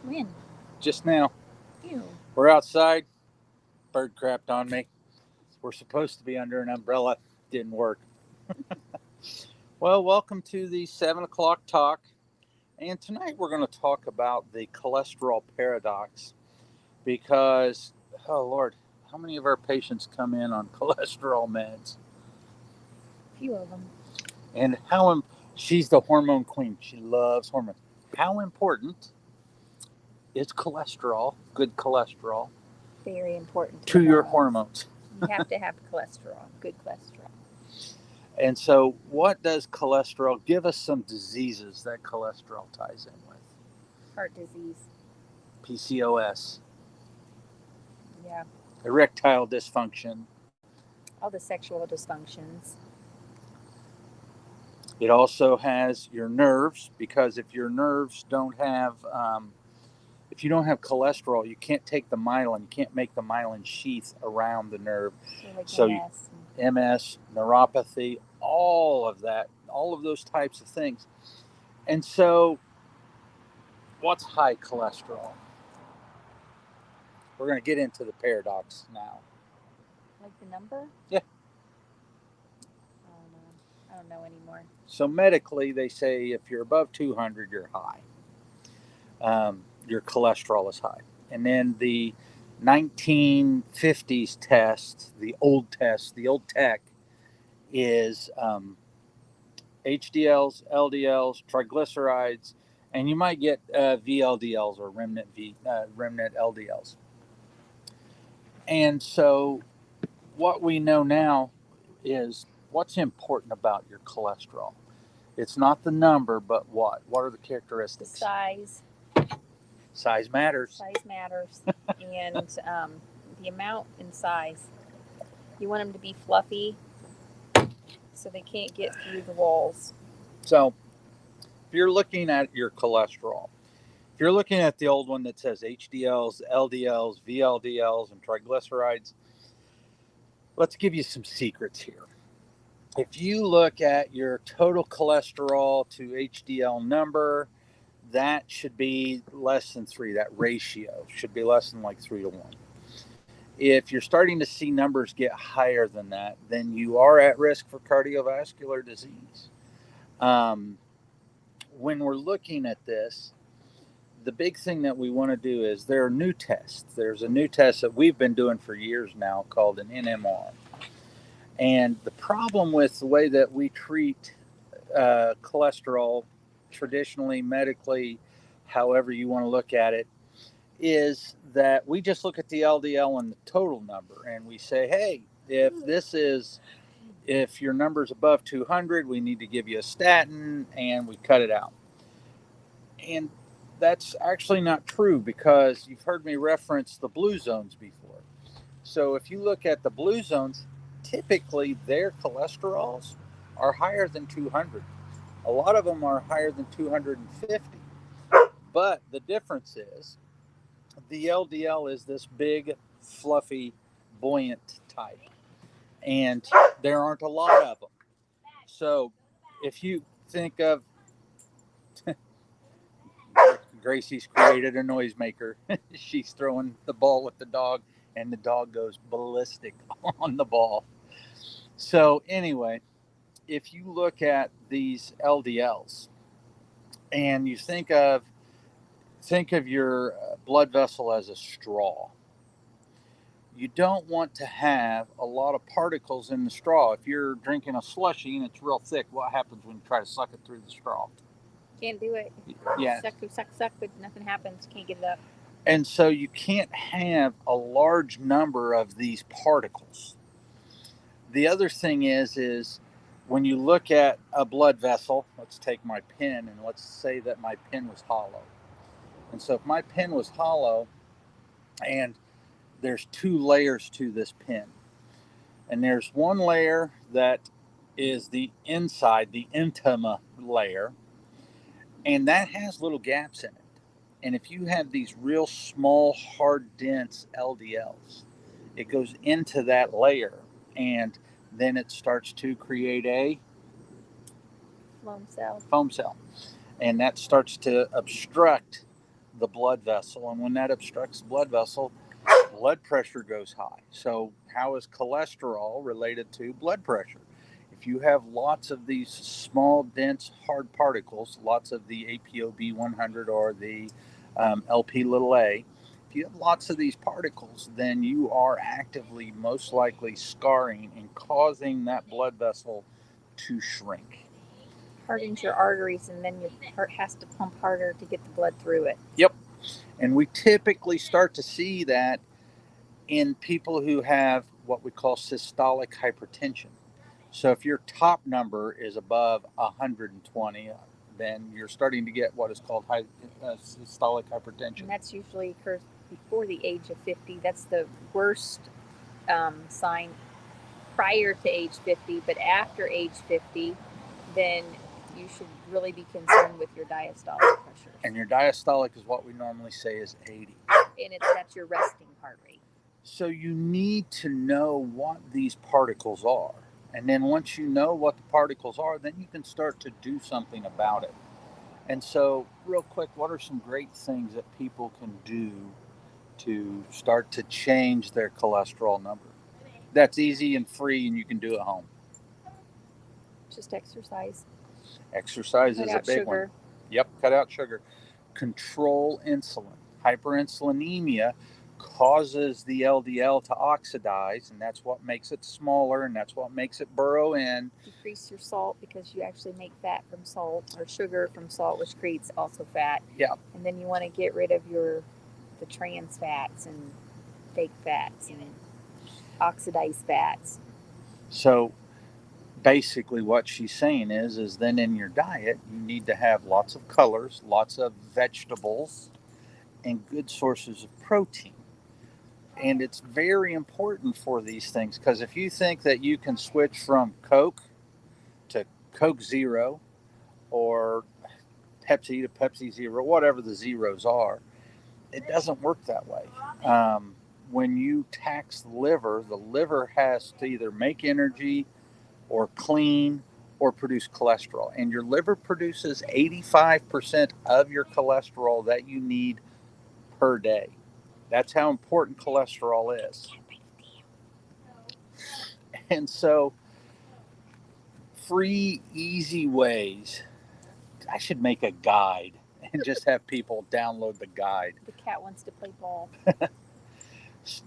When? Just now. Ew. We're outside. Bird crapped on me. We're supposed to be under an umbrella. Didn't work. Well, welcome to the 7 o'clock talk. And tonight we're going to talk about the cholesterol paradox because, oh Lord, how many of our patients come in on cholesterol meds? Few of them. And she's the hormone queen. She loves hormones. How important is cholesterol, good cholesterol, Very important to to the your hormones. hormones? You have to have cholesterol, good cholesterol. And so, what does cholesterol give us? Some diseases that cholesterol ties in with: Heart disease. PCOS, Yeah. erectile dysfunction. All the sexual dysfunctions. It also has your nerves, because if your nerves don't have, if you don't have cholesterol, you can't take the myelin. You can't make the myelin sheath around the nerve. So like So MS. MS, neuropathy, all of that, all of those types of things. And so, what's high cholesterol? We're going to get into the paradox now. Like the number? Yeah. I don't know. I don't know anymore. So medically, they say if you're above 200, you're high. Your cholesterol is high. And then the 1950s test, the old tech, is HDLs, LDLs, triglycerides, and you might get VLDLs or remnant LDLs. And so, what we know now is what's important about your cholesterol. It's not the number, but what? What are the The characteristics? size. Size matters. Size matters. And the amount and size. You want them to be fluffy so they can't get through the walls. So, if you're looking at your cholesterol, if you're looking at the old one that says HDLs, LDLs, VLDLs, and triglycerides, let's give you some secrets here. If you look at your total cholesterol to HDL number, that should be less than 3. That ratio should be less than like 3 to 1. If you're starting to see numbers get higher than that, then you are at risk for cardiovascular disease. Um, when we're looking at this, the big thing that we want to do is there are new tests. There's a new test that we've been doing for years now called an NMR. And the problem with the way that we treat cholesterol traditionally, medically, however you want to look at it, is that we just look at the LDL and the total number and we say, hey, if your number's above 200, we need to give you a statin, and we cut it out. And that's actually not true, because you've heard me reference the blue zones before. So if you look at the blue zones, typically their cholesterols are higher than 200. A lot of them are higher than 250. But the difference is the LDL is this big, fluffy, buoyant type, and there aren't a lot of them. So if you think of Gracie's created a noisemaker. She's throwing the ball with the dog, and the dog goes ballistic on the ball. So anyway, if you look at these LDLs and you think of your blood vessel as a straw, you don't want to have a lot of particles in the straw. If you're drinking a slushy and it's real thick, what happens when you try to suck it through the straw? Can't do it. Yeah. Suck, but nothing happens. Can't get it up. And so you can't have a large number of these particles. The other thing is when you look at a blood vessel, let's take my pen and let's say that my pen was hollow. And so if my pen was hollow, and there's 2 layers to this pen, and there's one layer that is the inside, the intima layer, and that has little gaps in it. And if you have these real small, hard, dense LDLs, it goes into that layer, and then it starts to create a Foam cell. foam cell. And that starts to obstruct the blood vessel. And when that obstructs the blood vessel, blood pressure goes high. So, how is cholesterol related to blood pressure? If you have lots of these small, dense, hard particles, lots of the APOB 100 or the LP little a, if you have lots of these particles, then you are actively, most likely, scarring and causing that blood vessel to shrink. Hardens your arteries, and then your heart has to pump harder to get the blood through it. Yep. And we typically start to see that in people who have what we call systolic hypertension. So if your top number is above 120, then you're starting to get what is called systolic hypertension. And that's usually occurs before the age of 50. That's the worst sign prior to age 50, but after age 50, then you should really be concerned with your diastolic pressures. And your diastolic is what we normally say is 80. And that's your resting heart rate. So you need to know what these particles are. And then once you know what the particles are, then you can start to do something about it. And so, real quick, what are some great things that people can do to start to change their cholesterol number? That's easy and free, and you can do at home. Just exercise. Exercise Cut is a out big sugar. one. Yep, cut out sugar. Control insulin. Hyperinsulinemia causes the LDL to oxidize, and that's what makes it smaller, and that's what makes it burrow in. Decrease your salt, because you actually make fat from salt, or sugar from salt, which creates also fat. Yeah. And then you want to get rid of the trans fats and fake fats and oxidized fats. So basically what she's saying is then in your diet you need to have lots of colors, lots of vegetables, and good sources of protein. And it's very important for these things, because if you think that you can switch from Coke to Coke Zero or Pepsi to Pepsi Zero, whatever the zeros are, it doesn't work that way. When you tax the liver has to either make energy or clean or produce cholesterol. And your liver produces 85% of your cholesterol that you need per day. That's how important cholesterol is. And so, free, easy ways. I should make a guide and just have people download the guide. The cat wants to play ball.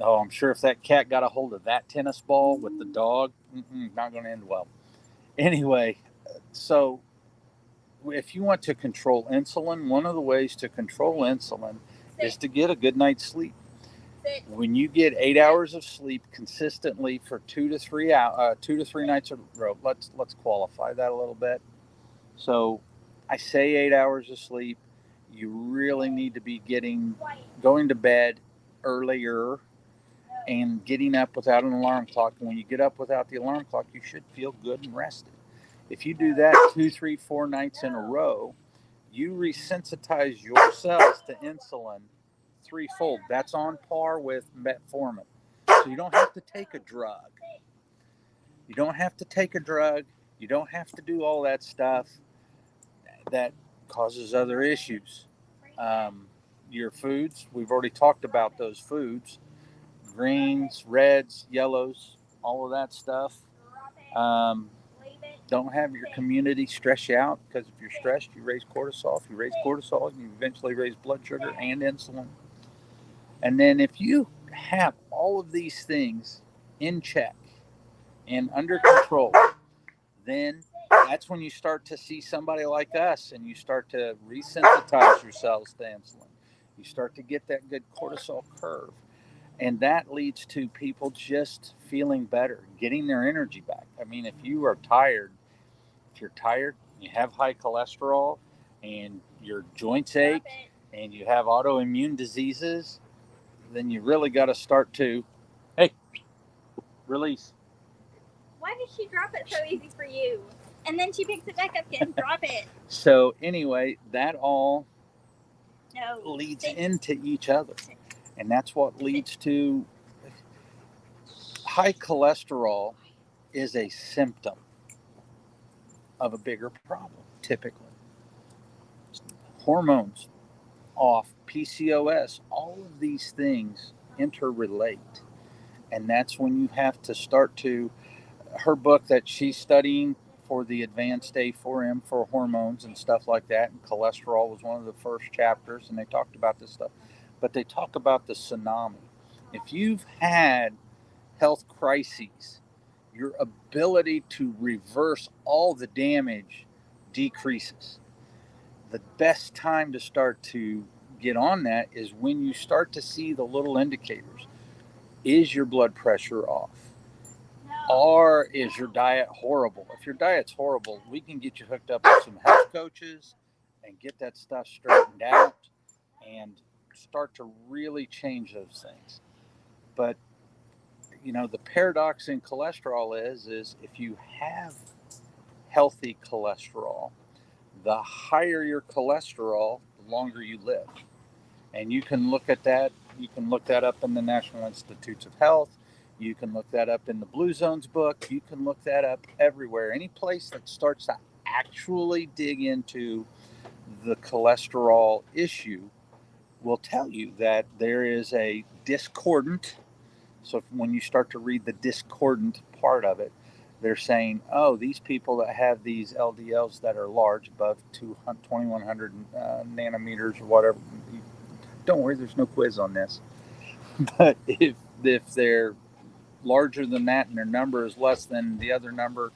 Oh, I'm sure if that cat got a hold of that tennis ball with the dog, not going to end well. Anyway, so if you want to control insulin, one of the ways to control insulin is to get a good night's sleep. When you get 8 hours of sleep consistently for 2 to 3 nights in a row, let's qualify that a little bit. So I say 8 hours of sleep. You really need to be going to bed earlier and getting up without an alarm clock. And when you get up without the alarm clock, you should feel good and rested. If you do that 2, 3, 4 nights in a row, you resensitize your cells to insulin threefold. That's on par with metformin. So you don't have to take a drug. You don't have to take a drug. You don't have to do all that stuff that causes other issues. Your foods, we've already talked about those foods. Greens, reds, yellows, all of that stuff. Don't have your community stress you out, because if you're stressed, you raise cortisol. If you raise cortisol, you eventually raise blood sugar and insulin. And then if you have all of these things in check and under control, then that's when you start to see somebody like us and you start to resensitize yourselves to insulin. You start to get that good cortisol curve. And that leads to people just feeling better, getting their energy back. I mean, if you're tired, you have high cholesterol, and your joints ache, and you have autoimmune diseases, then you really got to start to, hey, release. Why did she drop it so easy for you? And then she picks it back up again. Drop it. So anyway, that all leads into each other. And that's what leads to high cholesterol is a symptom of a bigger problem, typically. Hormones off PCOS, all of these things interrelate. And that's when you have to start to, her book that she's studying for the advanced A4M for hormones and stuff like that, and cholesterol was one of the first chapters, and they talked about this stuff. But they talk about the tsunami. If you've had health crises, your ability to reverse all the damage decreases. The best time to start to get on that is when you start to see the little indicators. Is your blood pressure off? Or is your diet horrible? If your diet's horrible, we can get you hooked up with some health coaches and get that stuff straightened out and start to really change those things. But the paradox in cholesterol is if you have healthy cholesterol, the higher your cholesterol, the longer you live. And you can look at that. You can look that up in the National Institutes of Health. You can look that up in the Blue Zones book. You can look that up everywhere. Any place that starts to actually dig into the cholesterol issue will tell you that there is a discordant. So when you start to read the discordant part of it, they're saying, oh, these people that have these LDLs that are large, above 2100 nanometers or whatever, don't worry, there's no quiz on this. But if they're larger than that and their number is less than the other number,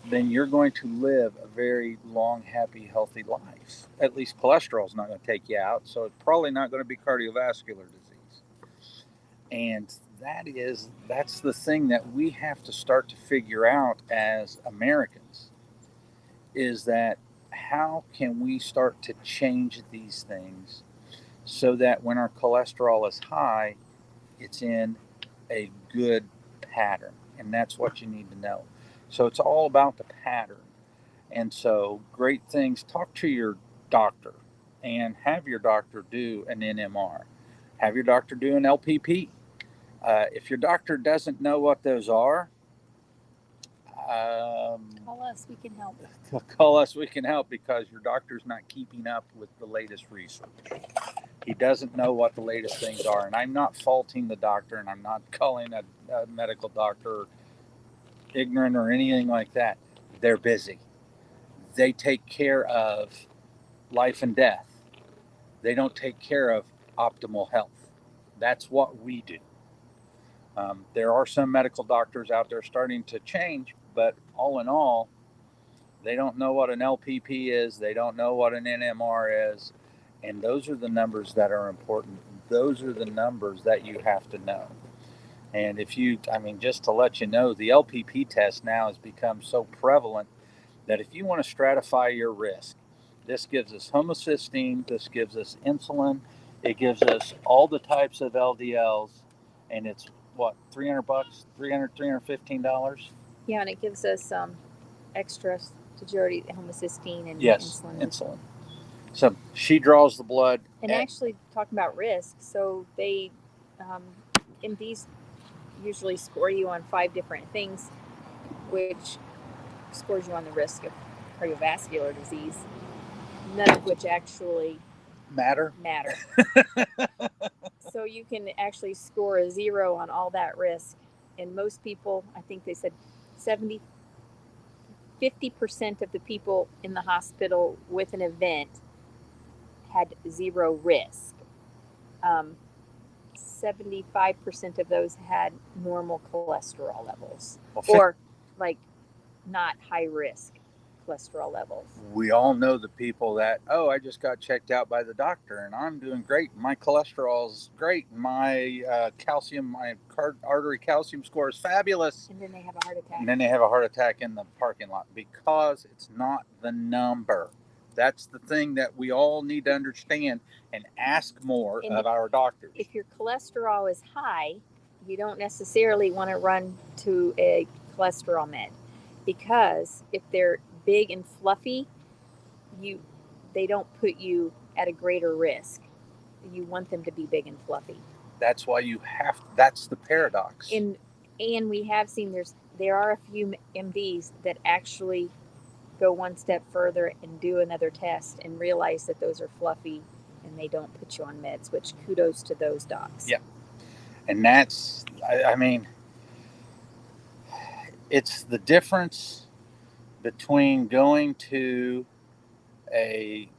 then you're going to live a very long, happy, healthy life. At least cholesterol is not going to take you out, so it's probably not going to be cardiovascular disease. And that's the thing that we have to start to figure out as Americans, is that how can we start to change these things so that when our cholesterol is high, it's in a good pattern. And that's what you need to know. So it's all about the pattern. And so, great things. Talk to your doctor and have your doctor do an NMR. Have your doctor do an LPP. If your doctor doesn't know what those are, Call us, we can help. call us, we can help, because your doctor's not keeping up with the latest research. He doesn't know what the latest things are. And I'm not faulting the doctor, and I'm not calling a medical doctor ignorant or anything like that. They're busy. They take care of life and death. They don't take care of optimal health. That's what we do. There are some medical doctors out there starting to change, but all in all, they don't know what an LPP is. They don't know what an NMR is. And those are the numbers that are important. Those are the numbers that you have to know. And just to let you know, the LPP test now has become so prevalent that if you want to stratify your risk, this gives us homocysteine, this gives us insulin, it gives us all the types of LDLs, and it's what, $300, $315? Yeah, and it gives us extras to already homocysteine and Yes, insulin. So she draws the blood. And actually, talking about risk, so they, MDs usually score you on 5 different things, which scores you on the risk of cardiovascular disease, none of which actually matter. So you can actually score a 0 on all that risk. And most people, I think they said 50% of the people in the hospital with an event had 0 risk. 75% of those had normal cholesterol levels, or like not high risk cholesterol levels. We all know the people that, I just got checked out by the doctor and I'm doing great. My cholesterol's great. My artery calcium score is fabulous. And then they have a heart attack. And then they have a heart attack in the parking lot, because it's not the number. That's the thing that we all need to understand and ask more of our doctors. If your cholesterol is high, you don't necessarily want to run to a cholesterol med, because if they're big and fluffy, they don't put you at a greater risk. You want them to be big and fluffy. That's why that's the paradox. And we have seen there are a few MDs that actually go one step further and do another test and realize that those are fluffy and they don't put you on meds, which kudos to those docs. Yeah. And that's, I mean, it's the difference between going to a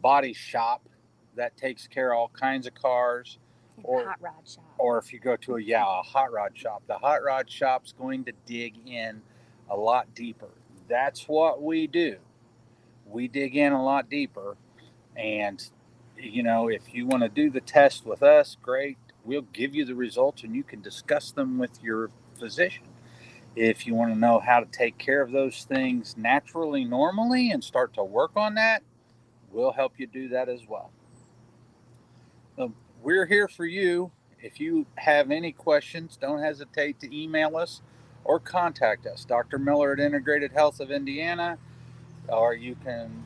body shop that takes care of all kinds of cars, or hot rod shop, or if you go to a hot rod shop. The hot rod shop's going to dig in a lot deeper. That's what we do. We dig in a lot deeper, and if you want to do the test with us, great. We'll give you the results and you can discuss them with your physician. If you want to know how to take care of those things naturally, normally, and start to work on that, we'll help you do that as well. So we're here for you. If you have any questions, don't hesitate to email us or contact us. Dr. Miller at Integrated Health of Indiana, or you can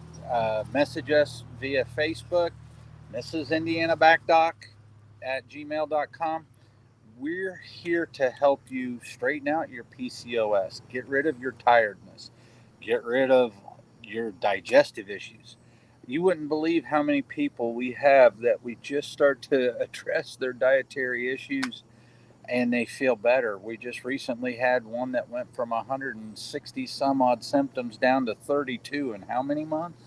message us via Facebook, Mrs. Indiana Back Doc at gmail.com. We're here to help you straighten out your PCOS, get rid of your tiredness, get rid of your digestive issues. You wouldn't believe how many people we have that we just start to address their dietary issues and they feel better. We just recently had one that went from 160 some odd symptoms down to 32 in how many months?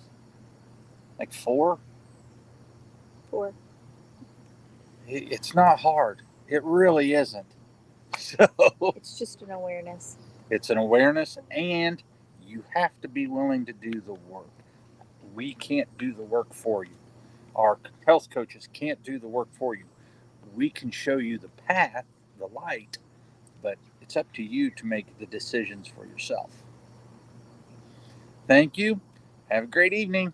Like 4? 4. It's not hard. It really isn't. So it's just an awareness. It's an awareness, and you have to be willing to do the work. We can't do the work for you. Our health coaches can't do the work for you. We can show you the path, the light, but it's up to you to make the decisions for yourself. Thank you. Have a great evening.